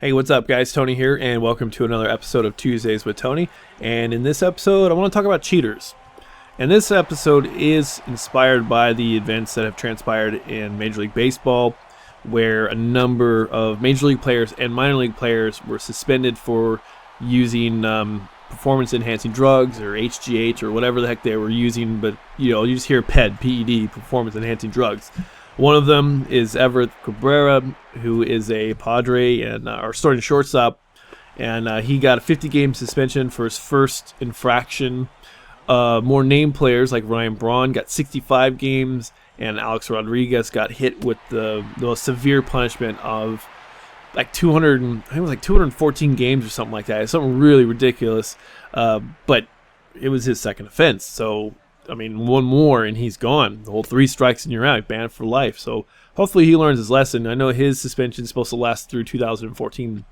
Hey, what's up, guys? Tony here, and welcome to another episode of Tuesdays with Tony. And in this episode, I want to talk about cheaters. And this episode is inspired by the events that have transpired in Major League Baseball, where a number of Major League players and minor league players were suspended for using performance-enhancing drugs or HGH or whatever the heck they were using. But, you just hear PED, performance-enhancing drugs. One of them is Everett Cabrera, who is a Padre and our starting shortstop, and he got a 50-game suspension for his first infraction. More named players like Ryan Braun got 65 games, and Alex Rodriguez got hit with the most severe punishment of like 214 games or something like that. It's something really ridiculous, but it was his second offense, so one more and he's gone. The whole 3 strikes and you're out, banned for life. So hopefully he learns his lesson. I know his suspension is supposed to last through 2014,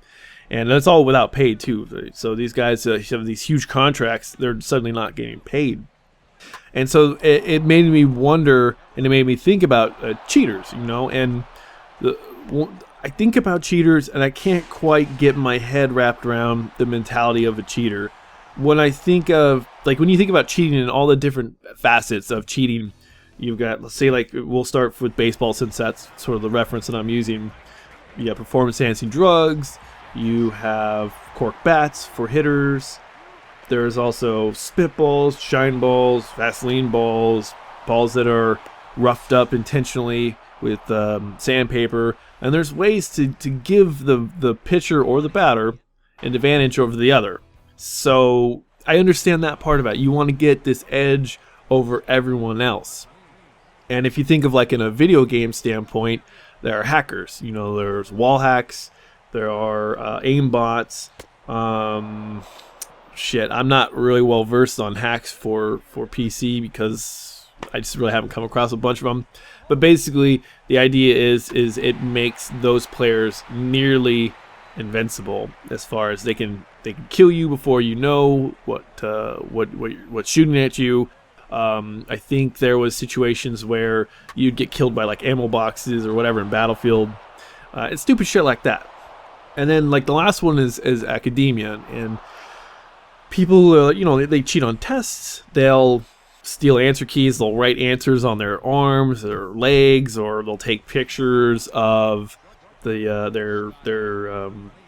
and that's all without pay too. So these guys have these huge contracts. They're suddenly not getting paid, and so it made me wonder, and it made me think about cheaters. And I think about cheaters, and I can't quite get my head wrapped around the mentality of a cheater. When I think of, when you think about cheating and all the different facets of cheating, you've got, let's say, we'll start with baseball since that's sort of the reference that I'm using. You have performance-enhancing drugs. You have cork bats for hitters. There's also spitballs, shine balls, Vaseline balls, balls that are roughed up intentionally with sandpaper. And there's ways to give the pitcher or the batter an advantage over the other. So I understand that part about it. You want to get this edge over everyone else. And if you think of in a video game standpoint, there are hackers. There's wall hacks. There are aim bots. I'm not really well versed on hacks for PC because I just really haven't come across a bunch of them. But basically, the idea is it makes those players nearly invincible as far as they can kill you before you know what's shooting at you. I think there was situations where you'd get killed by ammo boxes or whatever in Battlefield. It's stupid shit like that. And then the last one is academia, and people they cheat on tests. They'll steal answer keys. They'll write answers on their arms, their legs, or they'll take pictures of their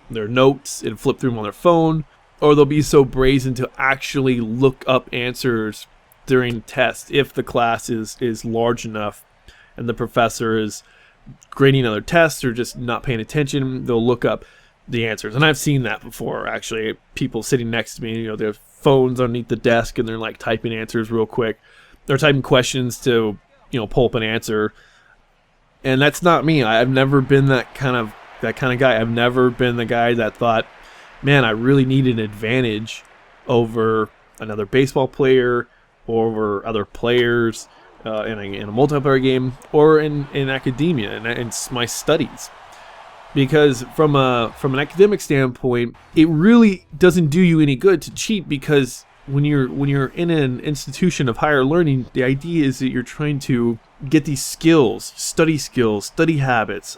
notes and flip through them on their phone, or they'll be so brazen to actually look up answers during tests if the class is large enough and the professor is grading other tests or just not paying attention. They'll look up the answers, and I've seen that before. Actually, people sitting next to me, their phones underneath the desk, and they're typing answers real quick. They're typing questions to pull up an answer. And that's not me. I've never been that kind of guy. I've never been the guy that thought, man, I really need an advantage over another baseball player or over other players in a multiplayer game or in academia and my studies. Because from an academic standpoint, it really doesn't do you any good to cheat, because when you're in an institution of higher learning, the idea is that you're trying to get these skills, study habits,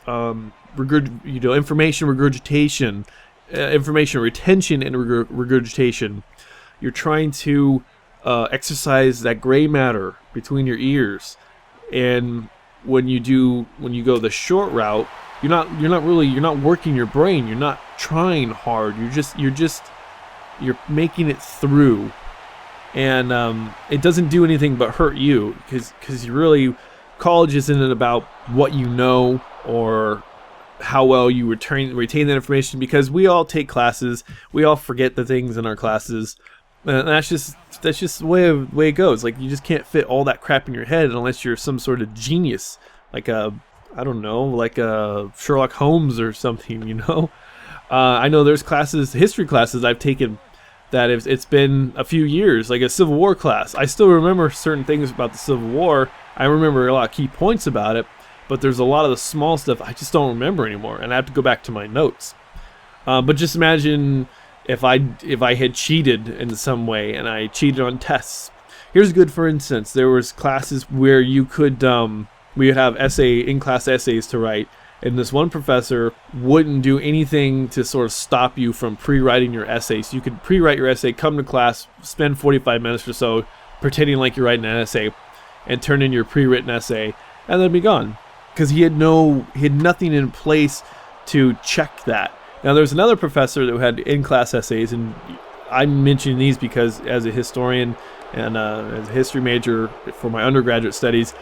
information regurgitation, information retention and regurgitation. You're trying to exercise that gray matter between your ears, and when you go the short route, you're not working your brain. You're not trying hard. You're making it through, and it doesn't do anything but hurt you, because you really, college isn't about what you know or how well you retain that information, because we all take classes, we all forget the things in our classes, and that's just the way it goes. You just can't fit all that crap in your head unless you're some sort of genius, like a Sherlock Holmes or something. I know there's history classes I've taken that it's been a few years, like a Civil War class. I still remember certain things about the Civil War. I remember a lot of key points about it, but there's a lot of the small stuff I just don't remember anymore, and I have to go back to my notes. But just imagine if I had cheated in some way, and I cheated on tests. Here's a good for instance. There was classes where you could we would have in-class essays to write, And this one professor wouldn't do anything to sort of stop you from pre-writing your essay. So you could pre-write your essay, come to class, spend 45 minutes or so pretending like you're writing an essay, and turn in your pre-written essay, and then be gone. Because he had nothing in place to check that. Now there's another professor that had in-class essays, and I'm mentioning these because as a historian and as a history major for my undergraduate studies,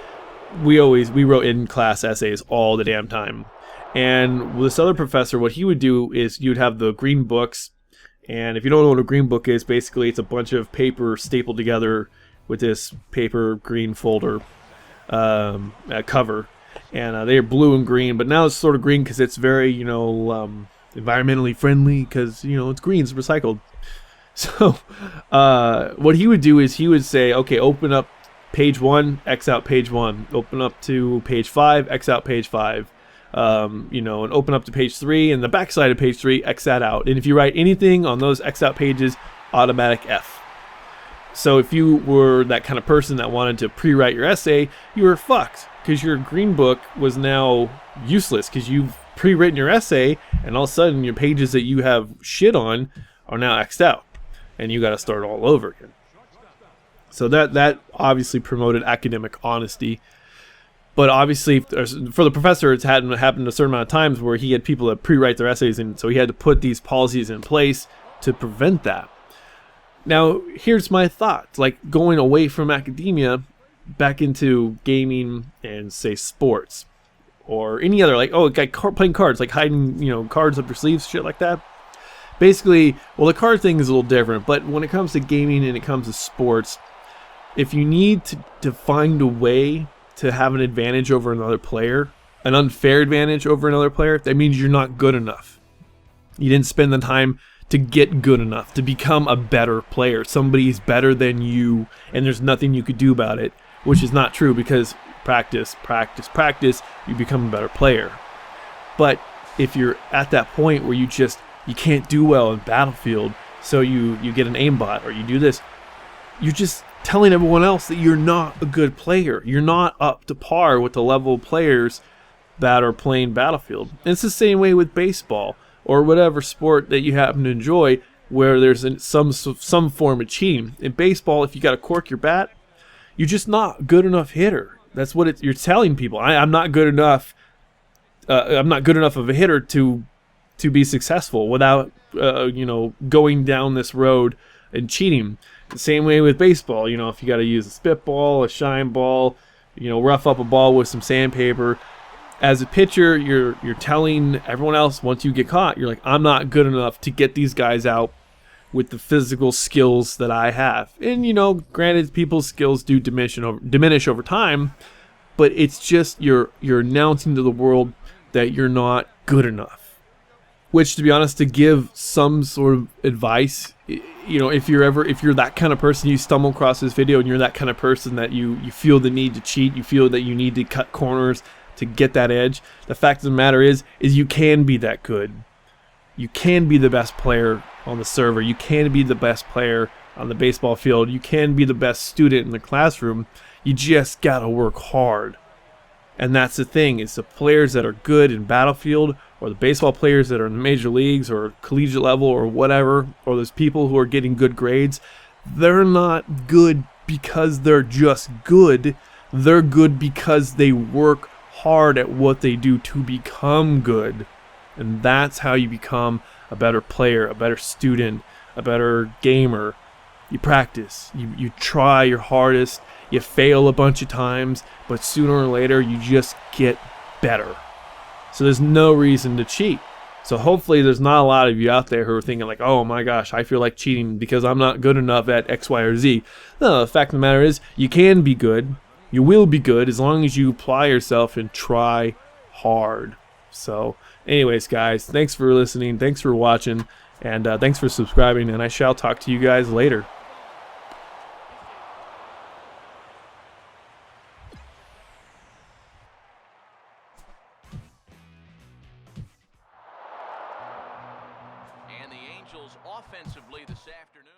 we wrote in-class essays all the damn time. And with this other professor, what he would do is you'd have the green books, and if you don't know what a green book is, basically it's a bunch of paper stapled together with this paper green folder cover, and they're blue and green, but now it's sort of green because it's very environmentally friendly, because it's green, it's recycled. So what he would do is he would say, okay, open up page 1, X out page 1, open up to page 5, X out page 5, and open up to page 3, and the backside of page 3, X that out. And if you write anything on those X out pages, automatic F. So if you were that kind of person that wanted to pre-write your essay, you were fucked, because your green book was now useless, because you've pre-written your essay, and all of a sudden your pages that you have shit on are now X'd out, and you got to start all over again. So that obviously promoted academic honesty. But obviously, for the professor, it's happened a certain amount of times where he had people that pre-write their essays, and so he had to put these policies in place to prevent that. Now, here's my thoughts. Like, going away from academia back into gaming and, say, sports, or any other, like, playing cards, like hiding, cards up your sleeves, shit like that. Basically, well, the card thing is a little different, but when it comes to gaming and it comes to sports, if you need to find a way to have an advantage over another player, an unfair advantage over another player, that means you're not good enough. You didn't spend the time to get good enough, to become a better player. Somebody's better than you, and there's nothing you could do about it, which is not true, because practice, you become a better player. But if you're at that point where you can't do well in Battlefield, so you get an aimbot, or you do this, you're just telling everyone else that you're not a good player. You're not up to par with the level of players that are playing Battlefield. And it's the same way with baseball, or whatever sport that you happen to enjoy, where there's some form of cheating. In baseball, if you got to cork your bat, you're just not a good enough hitter. That's what you're telling people. I'm not good enough. I'm not good enough of a hitter to be successful without going down this road and cheating. The same way with baseball. If you got to use a spitball, a shine ball, rough up a ball with some sandpaper. As a pitcher, you're telling everyone else, once you get caught, you're like, I'm not good enough to get these guys out with the physical skills that I have. And granted, people's skills do diminish over time, but it's just you're announcing to the world that you're not good enough. Which, to be honest, to give some sort of advice, if you're that kind of person, you stumble across this video and you're that kind of person that you feel the need to cheat, you feel that you need to cut corners to get that edge, the fact of the matter is you can be that good. You can be the best player on the server. You can be the best player on the baseball field. You can be the best student in the classroom. You just gotta work hard. And that's the thing, is the players that are good in Battlefield, or the baseball players that are in the major leagues or collegiate level or whatever, or those people who are getting good grades, they're not good because they're just good. They're good because they work hard at what they do to become good. And that's how you become a better player, a better student, a better gamer. You practice, you try your hardest, you fail a bunch of times, but sooner or later you just get better. So there's no reason to cheat. So hopefully there's not a lot of you out there who are thinking like, oh my gosh, I feel like cheating because I'm not good enough at X, Y, or Z. No, the fact of the matter is, you can be good. You will be good as long as you apply yourself and try hard. So anyways, guys, thanks for listening. Thanks for watching. And thanks for subscribing. And I shall talk to you guys later. And the Angels offensively this afternoon.